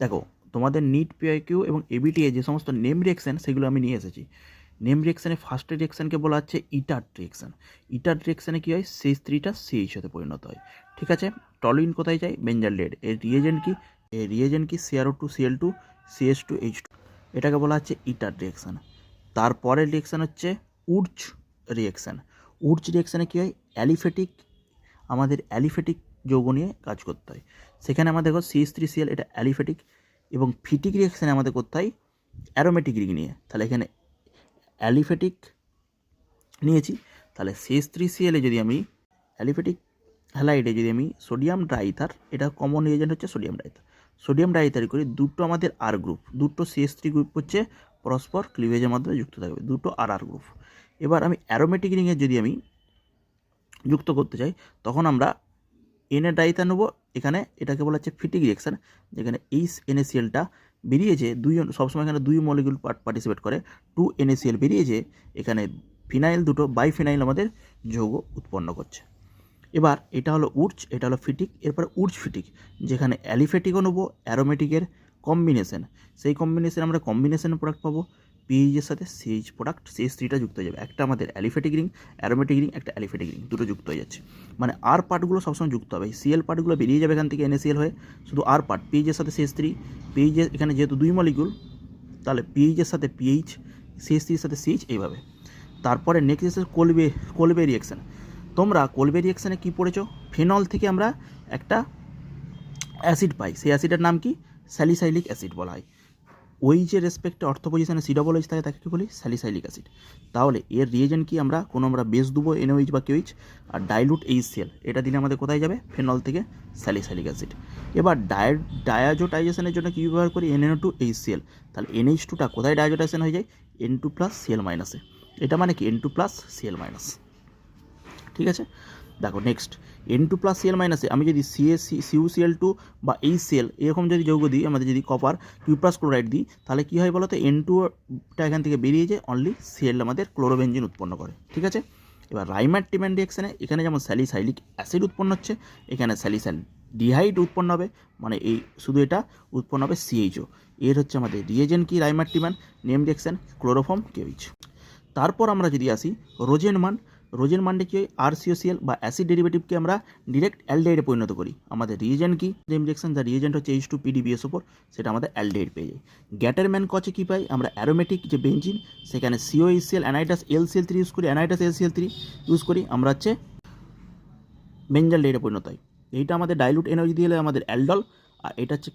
দেখো তোমাদের NEET PIQ এবং এবিটিএ যে সমস্ত নেম রিঅ্যাকশন সেগুলো আমি নিয়ে এসেছি। নেম রিঅ্যাকশানে ফার্স্ট রিঅ্যাকশানকে বলা হচ্ছে ইটার রিঅ্যাকশান। ইটার রিঅ্যাকশানে কী হয়, CH3টা CH হতে পরিণত হয়। ঠিক আছে, টলিন কোথায় যায়, বেঞ্জাল ডেড। এর রিয়েজেন্ট কি CrO2 Cl2 CH2H2, এটাকে বলা হচ্ছে ইটার রিঅ্যাকশান। তারপরের রিঅ্যাকশান হচ্ছে উডচ রিঅ্যাকশান। উডচ রিঅ্যাকশানে কী হয়, আমাদের অ্যালিফেটিক যৌগ নিয়ে কাজ করতে হয়। সেখানে আমাদের দেখো CH3Cl, এটা অ্যালিফেটিক, এবং ফিটিক রিঅ্যাকশানে আমাদের করতে হয় অ্যারোমেটিক রিং নিয়ে। তাহলে এখানে অ্যালিফেটিক নিয়েছি, তাহলে CH3Cl যদি আমি অ্যালিফেটিক হ্যালাইডে যদি আমি সোডিয়াম ডাইথার, এটা কমন রিয়েজেন্ট হচ্ছে সোডিয়াম ডাইথার করি, দুটো আমাদের আর গ্রুপ, দুটো CH3 গ্রুপ হচ্ছে পরস্পর ক্লিভেজের মাধ্যমে যুক্ত থাকবে, দুটো আর গ্রুপ। এবার আমি অ্যারোমেটিক রিংয়ে যদি আমি যুক্ত করতে চাই, তখন আমরা এনে ডাইথার নেবো। এখানে এটাকে বলা হচ্ছে ফিটিক রিঅ্যাকশান, যেখানে এই NaClটা বেরিয়েছে সবসময় এখানে 2 মলিকিউল পার্টিসিপেট করে, 2 NaCl বেরিয়েছে, এখানে ফিনাইল দুটো বাইফিনাইল আমাদের যৌগ উৎপন্ন করছে। এবার এটা হলো উডচ, এটা হলো ফিটিক। এরপরে উডচ ফিটিক, যেখানে অ্যালিফেটিকও নেবো অ্যারোমেটিকের কম্বিনেশন, সেই কম্বিনেশন আমরা কম্বিনেশন প্রোডাক্ট পাবো, পিএইচের সাথে CH প্রোডাক্ট, CH3টা যুক্ত হয়ে যাবে, একটা আমাদের অ্যালিফেটিক রিং, অ্যারোমেটিক রিং, একটা অ্যালিফেটিক রিং, দুটো যুক্ত হয়ে যাচ্ছে। মানে আর পার্টগুলো সবসময় যুক্ত হবে, CL পার্টগুলো বেরিয়ে যাবে এখান থেকে NaCl হয়ে, শুধু আর পার্ট পিএইচের সাথে CH3, পিএইচের এখানে যেহেতু 2 মলিকুল, তাহলে পিএইচের সাথে পিএইচ, CH3 এর সাথে CH, এইভাবে। তারপরে নেক্সট এসে কোলবে রিঅ্যাকশান। তোমরা কোলবে রিঅ্যাকশানে কী পড়েছো, ফেনল থেকে আমরা একটা অ্যাসিড পাই, সেই অ্যাসিডের নাম কি, স্যালিসাইলিক অ্যাসিড বলা হয়। ওই যে রেসপেক্টে অর্থ পজিশনে COOH থাকে তাকে কী বলি, স্যালিসাইলিক অ্যাসিড। তাহলে এর রিয়েজেন্ট কি, আমরা বেস দেবো NaOH বা KOH, আর ডাইলুট HCl, এটা দিলে আমাদের কোথায় যাবে, ফেনল থেকে স্যালিসাইলিক অ্যাসিড। এবার ডায়াজোটাইজেশনের জন্য কী ব্যবহার করি, NaO2HCl, তাহলে NH2টা কোথায় ডায়াজোটাইজেশন হয়ে যায়, N2+Cl-, এটা মানে কি N2+Cl-। ঠিক আছে, দেখো নেক্সট N2+Cl- আমি যদি CuCl2 বা HCl এরকম যদি যৌগ দিই, আমাদের যদি কপার কিউপ্রাস ক্লোরাইড দিই, তাহলে কী হয় বলো তো, N2টা এখান থেকে বেরিয়ে যায়, অনলি Cl আমাদের ক্লোরোবেনজিন উৎপন্ন করে। ঠিক আছে, এবার রাইমার-টিম্যান রিঅ্যাকশানে এখানে যেমন স্যালিসাইলিক অ্যাসিড উৎপন্ন হচ্ছে, এখানে স্যালিসাইল ডিহাইড উৎপন্ন হবে, মানে এই শুধু এটা উৎপন্ন হবে CHO। এর হচ্ছে আমাদের রিয়েজেন্ট কি, রাইমার-টিম্যান, নেম রিঅ্যাকশান ক্লোরোফর্ম KOH। তারপর আমরা যদি আসি রোজেনমান্ডে কী হয়, RCOCl বা অ্যাসিড ডেরিভেটিভকে আমরা ডিরেক্ট অ্যালডিহাইডে পরিণত করি। আমাদের রিয়েজেন্ট কি, নেম রিঅ্যাকশন, যা রিয়েজেন্ট হচ্ছে H2PDBSO4, সেটা আমাদের অ্যালডিহাইড পেয়ে যাই। গ্যাটারম্যান কচে কী পাই, আমরা অ্যারোমেটিক যে বেঞ্জিন, সেখানে COHCl অ্যানাইডাস LCl3 ইউজ করি, অ্যানাইডাস LCl3 ইউজ করি, আমরা হচ্ছে বেঞ্জালডেহিডে পরিণত হয়। এইটা আমাদের ডাইলুট NaOH দিয়ে হলে আমাদের অ্যালডল, আর এটা হচ্ছে